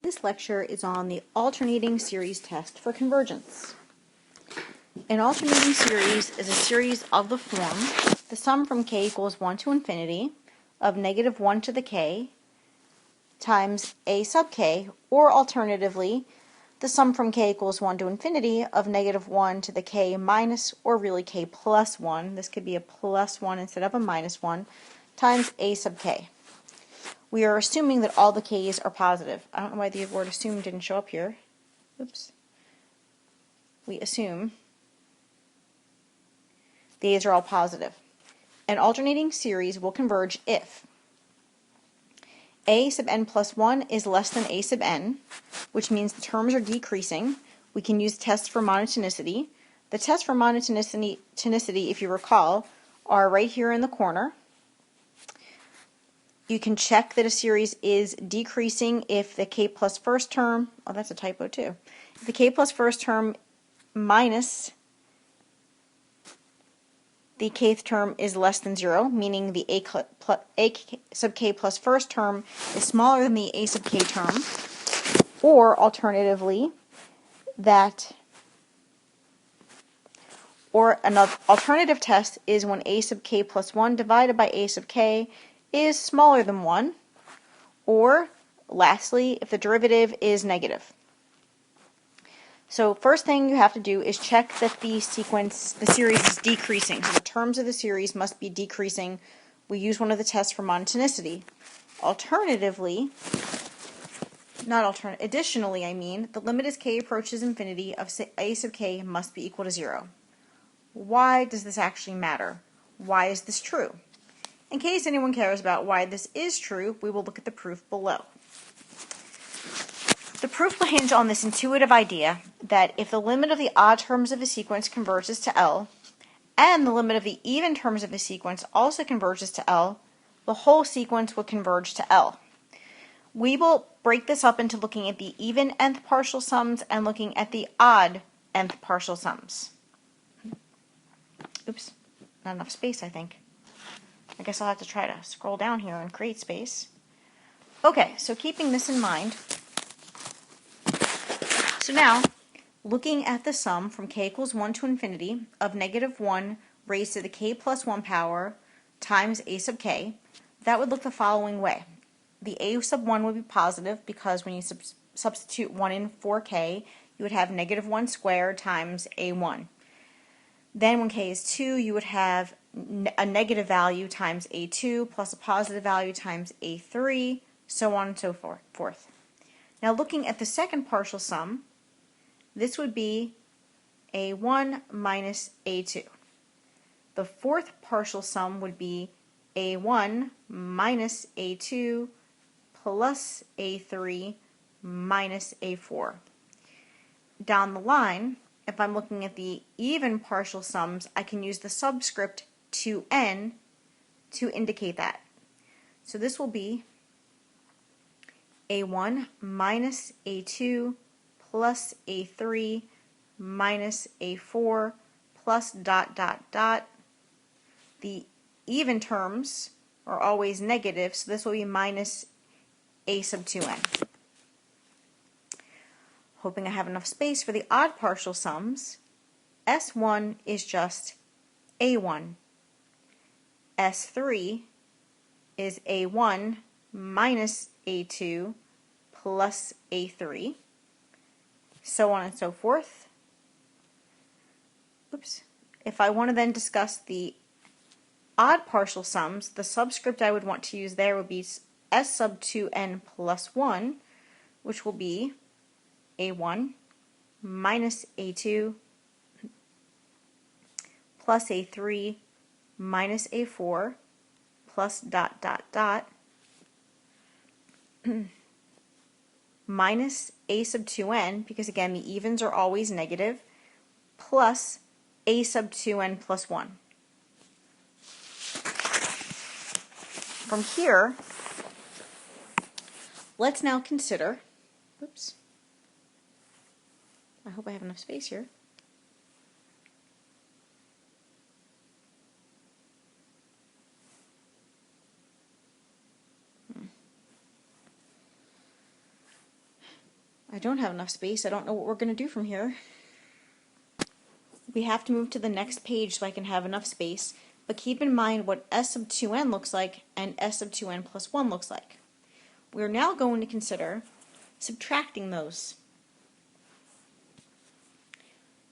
This lecture is on the alternating series test for convergence. An alternating series is a series of the form, the sum from k equals 1 to infinity of negative 1 to the k times a sub k, or alternatively, the sum from k equals 1 to infinity of negative 1 to the k minus, or really k plus 1, this could be a plus 1 instead of a minus 1, times a sub k. We are assuming that all the k's are positive. I don't know why the word assume didn't show up here. Oops. We assume the a's are all positive. An alternating series will converge if a sub n plus 1 is less than a sub n, which means the terms are decreasing. We can use tests for monotonicity. The tests for monotonicity, if you recall, are right here in the corner. You can check that a series is decreasing if the k plus first term, oh, that's a typo too. If the k plus first term minus the kth term is less than 0, meaning the a sub k plus first term is smaller than the a sub k term, or alternatively, another alternative test is when a sub k plus 1 divided by a sub k is smaller than 1, or lastly, if the derivative is negative. So first thing you have to do is check that the series is decreasing. So the terms of the series must be decreasing. We use one of the tests for monotonicity. Additionally, the limit as k approaches infinity of a sub k must be equal to 0. Why does this actually matter? Why is this true? In case anyone cares about why this is true, we will look at the proof below. The proof will hinge on this intuitive idea that if the limit of the odd terms of a sequence converges to L, and the limit of the even terms of a sequence also converges to L, the whole sequence will converge to L. We will break this up into looking at the even nth partial sums and looking at the odd nth partial sums. Oops, not enough space, I think. I guess I'll have to try to scroll down here and create space. Okay, so keeping this in mind, so now, looking at the sum from k equals 1 to infinity of negative 1 raised to the k plus 1 power times a sub k, that would look the following way. The a sub 1 would be positive because when you substitute 1 in for k, you would have negative 1 squared times a1. Then when k is 2, you would have a negative value times a2 plus a positive value times a3, so on and so forth. Now looking at the second partial sum, this would be a1 minus a2. The fourth partial sum would be a1 minus a2 plus a3 minus a4. Down the line, if I'm looking at the even partial sums, I can use the subscript 2n to indicate that. So this will be a1 minus a2 plus a3 minus a4 plus ... The even terms are always negative, so this will be minus a sub 2n. Hoping I have enough space for the odd partial sums, S1 is just a1. S3 is a1 minus a2 plus a3, so on and so forth. Oops. If I want to then discuss the odd partial sums, the subscript I would want to use there would be S sub 2n plus 1, which will be a1 minus a2 plus a3 minus a4 plus ... minus a sub 2n, because again the evens are always negative, plus a sub 2n plus 1. From here, let's now consider, oops, I hope I have enough space here. I don't have enough space. I don't know what we're going to do from here. We have to move to the next page so I can have enough space, but keep in mind what s sub 2n looks like and s sub 2n plus 1 looks like. We're now going to consider subtracting those.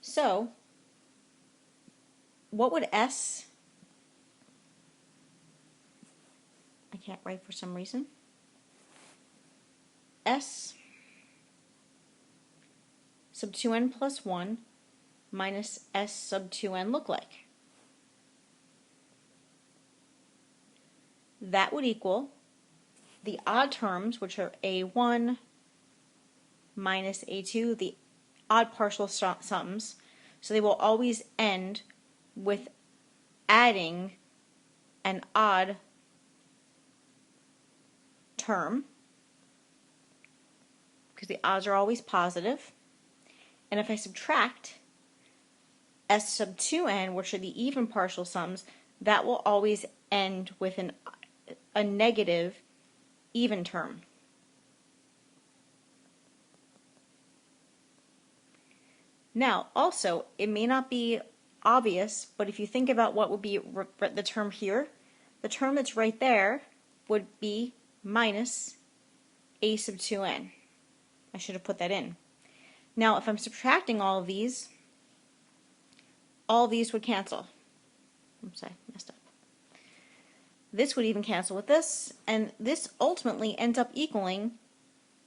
So, what would s, I can't write for some reason, s sub 2n plus 1 minus s sub 2n look like? That would equal the odd terms, which are a1 minus a2, the odd partial sums, so they will always end with adding an odd term, because the odds are always positive. And if I subtract s sub 2n, which are the even partial sums, that will always end with a negative even term. Now, also, it may not be obvious, but if you think about what would be the term here, the term that's right there would be minus a sub 2n. I should have put that in. Now, if I'm subtracting all of these would cancel. Oops, I messed up. This would even cancel with this, and this ultimately ends up equaling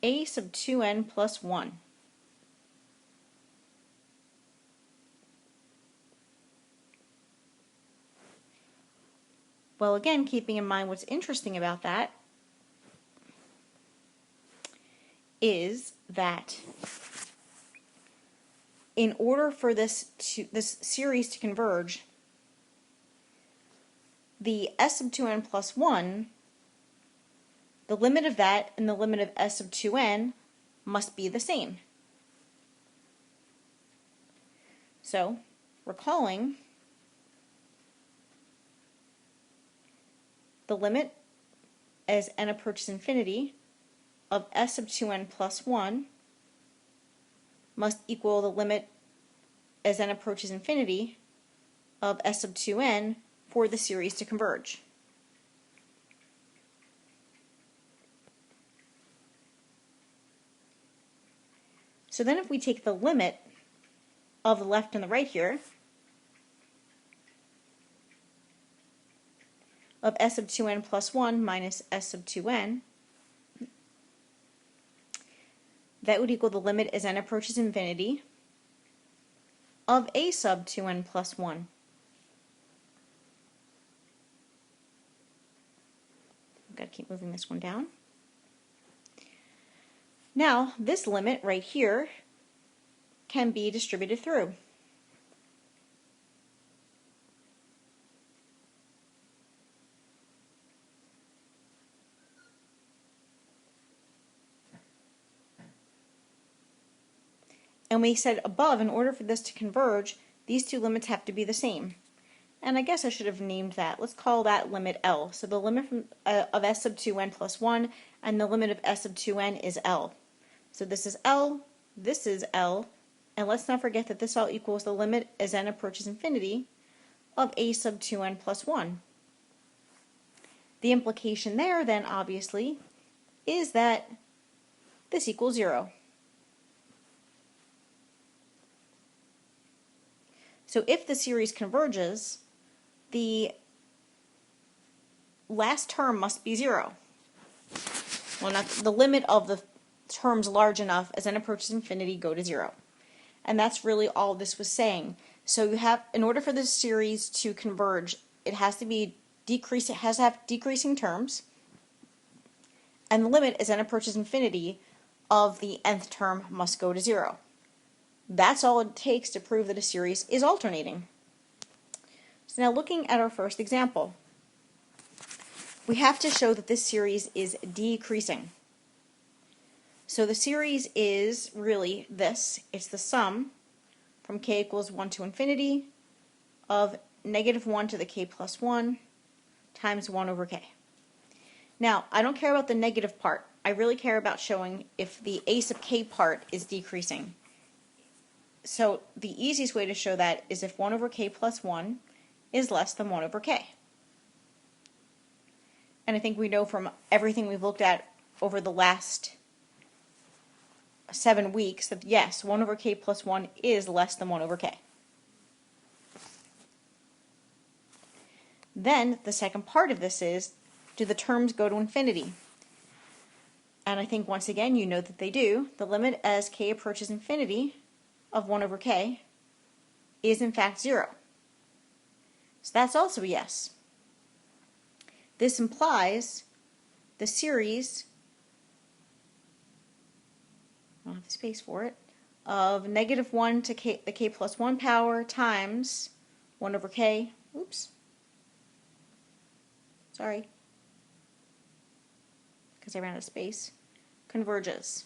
a sub 2n plus 1. Well, again, keeping in mind what's interesting about that is that in order for this series to converge, the s sub 2n plus 1, the limit of that and the limit of s sub 2n must be the same. So, recalling, the limit as n approaches infinity of s sub 2n plus 1 must equal the limit as n approaches infinity of s sub 2n for the series to converge. So then if we take the limit of the left and the right here, of s sub 2n plus 1 minus s sub 2n, that would equal the limit as n approaches infinity of a sub 2n plus 1. I've got to keep moving this one down. Now, this limit right here can be distributed through. And we said above, in order for this to converge, these two limits have to be the same. And I guess I should have named that. Let's call that limit L. So the limit of s sub 2n plus 1 and the limit of s sub 2n is L. So this is L, and let's not forget that this all equals the limit as n approaches infinity of a sub 2n plus 1. The implication there then, obviously, is that this equals 0. So if the series converges, the last term must be 0. Well, not the limit of the terms large enough as n approaches infinity go to 0. And that's really all this was saying. So you have, in order for this series to converge, it has to be it has to have decreasing terms, and the limit as n approaches infinity of the nth term must go to 0. That's all it takes to prove that a series is alternating. So now looking at our first example, we have to show that this series is decreasing. So the series is really this. It's the sum from k equals 1 to infinity of negative 1 to the k plus 1 times 1 over k. Now, I don't care about the negative part. I really care about showing if the a sub k part is decreasing. So the easiest way to show that is if 1 over k plus 1 is less than 1 over k. And I think we know from everything we've looked at over the last 7 weeks that yes, 1 over k plus 1 is less than 1 over k. Then the second part of this is, do the terms go to infinity? And I think once again you know that they do. The limit as k approaches infinity of 1 over k is in fact 0. So that's also a yes. This implies the series, I don't have the space for it, of negative 1 to k, the k plus 1 power times 1 over k, oops, sorry, because I ran out of space, converges.